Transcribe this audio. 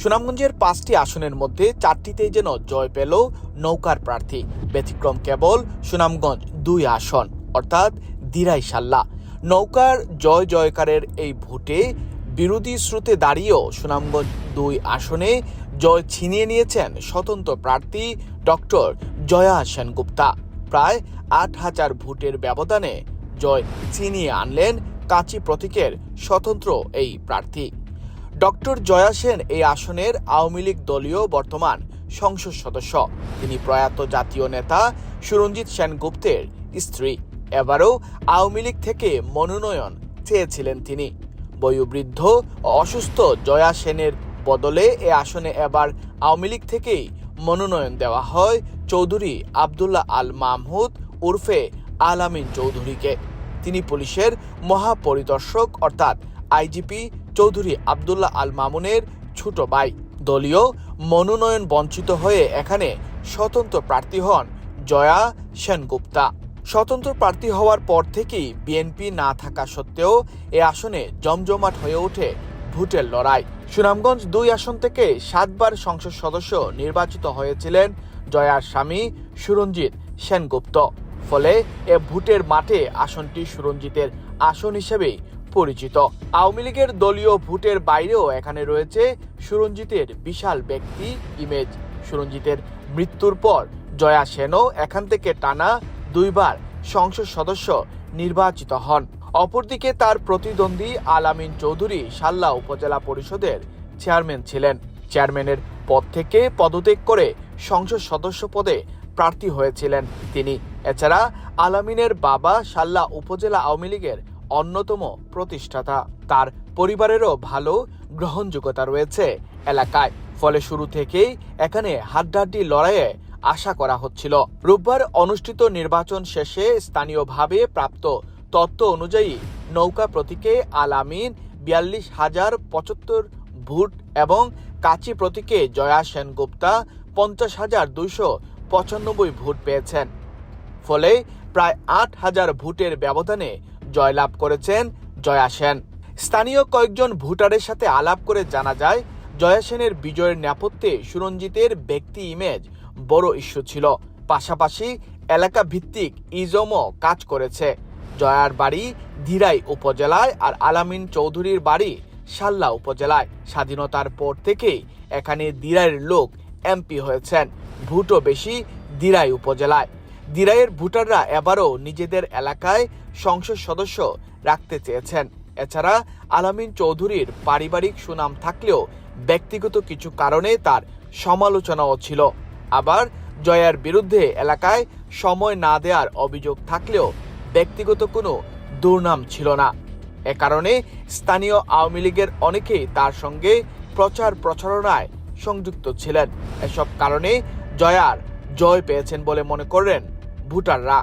সুনামগঞ্জের 5টি আসনের মধ্যে 4টিতেই যেন জয় পেল নৌকার প্রার্থী। ব্যতিক্রম কেবল সুনামগঞ্জ 2 আসন, অর্থাৎ দিরাই সাল্লা। নৌকার জয় জয়কারের এই ভোটে বিরোধী স্রোতে দাঁড়িয়েও সুনামগঞ্জ 2 আসনে জয় ছিনিয়ে নিয়েছেন স্বতন্ত্র প্রার্থী ডক্টর জয়া সেনগুপ্তা। প্রায় 8,000 ভোটের ব্যবধানে জয় ছিনিয়ে আনলেন কাঁচি প্রতীকের স্বতন্ত্র এই প্রার্থী। ডক্টর জয়া সেন এই আসনের আওয়ামী লীগ দলীয় বর্তমান সংসদ সদস্য। তিনি প্রয়াত জাতীয় নেতা সুরঞ্জিত সেনগুপ্তের স্ত্রী। এবারও আওয়ামী লীগ থেকে মনোনয়ন চেয়েছিলেন তিনি। বয়োবৃদ্ধ ও অসুস্থ জয়া সেনের বদলে এ আসনে এবার আওয়ামী লীগ থেকেই মনোনয়ন দেওয়া হয় চৌধুরী আবদুল্লাহ আল মাহমুদ উর্ফে আলামিন চৌধুরীকে। তিনি পুলিশের মহাপরিদর্শক অর্থাৎ আইজিপি চৌধুরী আবদুল্লাহ আল মামুনের ছোট ভাই। দলীয় মনোনয়ন বঞ্চিত হয়ে এখানে স্বতন্ত্র প্রার্থী হন জয়া সেনগুপ্তা। স্বতন্ত্র প্রার্থী হওয়ার পর থেকেই বিএনপি না থাকা সত্ত্বেও এ আসনে জমজমাট হয়ে ওঠে ভোটের লড়াই। সুনামগঞ্জ 2 আসন থেকে 7 বার সংসদ সদস্য নির্বাচিত হয়েছিলেন জয়ার স্বামী সুরঞ্জিত সেনগুপ্ত। ফলে এ ভোটের মাঠে আসনটি সুরঞ্জিতের আসন হিসেবেই পরিচিত। আওয়ামী লীগের দলীয় ভোটের বাইরেও এখানে রয়েছে সুরঞ্জিতের বিশাল ব্যক্তি ইমেজ। সুরঞ্জিতের মৃত্যুর পর জয়া সেনও এখান থেকে টানা 2 বার সংসদ সদস্য নির্বাচিত হন। অপরদিকে তার প্রতিদ্বন্দ্বী আলামিন চৌধুরী সাল্লা উপজেলা পরিষদের চেয়ারম্যান ছিলেন। চেয়ারম্যানের পদ থেকে পদত্যাগ করে সংসদ সদস্য পদে প্রার্থী হয়েছিলেন তিনি। এছাড়া আলামিনের বাবা সাল্লা উপজেলা আওয়ামী লীগের অন্যতম প্রতিষ্ঠাতা। তার পরিবারেরও ভালো গ্রহণযোগ্যতা রয়েছে এলাকায়। ফলে শুরু থেকেই এখানে হাড্ডাহাড্ডি লড়াইয়ে আশা করা হচ্ছিল। রোববার অনুষ্ঠিত নির্বাচন শেষে স্থানীয়ভাবে প্রাপ্ত তথ্য অনুযায়ী নৌকা প্রতীকে আলামিন 42,075 ভোট এবং কাঁচি প্রতীকে জয়া সেনগুপ্তা 50,295 ভোট পেয়েছেন। ফলে প্রায় 8,000 ভোটের ব্যবধানে জয়লাভ করেছেন জয়া সেন। স্থানীয় কয়েকজন ভোটারের সাথে আলাপ করে জানা যায়, জয়া সেনের বিজয়ের নেপথ্যে সুরঞ্জিতের ব্যক্তি ইমেজ বড় ইস্যু ছিল। পাশাপাশি এলাকা ভিত্তিক ইজমও কাজ করেছে। জয়ার বাড়ি দিরাই উপজেলায় আর আলামিন চৌধুরীর বাড়ি সাল্লা উপজেলায়। স্বাধীনতার পর থেকেই এখানে দিরাইয়ের লোক এমপি হয়েছেন। ভোটও বেশি দিরাই উপজেলায়। দিরাইয়ের ভোটাররা এবারও নিজেদের এলাকায় সংসদ সদস্য রাখতে চেয়েছেন। এছাড়া আলামিন চৌধুরীর পারিবারিক সুনাম থাকলেও ব্যক্তিগত কিছু কারণে তার সমালোচনাও ছিল। আবার জয়ার বিরুদ্ধে এলাকায় সময় না দেওয়ার অভিযোগ থাকলেও ব্যক্তিগত কোনো দুর্নাম ছিল না। এ কারণে স্থানীয় আওয়ামী লীগের অনেকেই তার সঙ্গে প্রচার প্রচারণায় সংযুক্ত ছিলেন। এসব কারণে জয়ার জয় পেয়েছেন বলে মনে করেন ভোটাররা।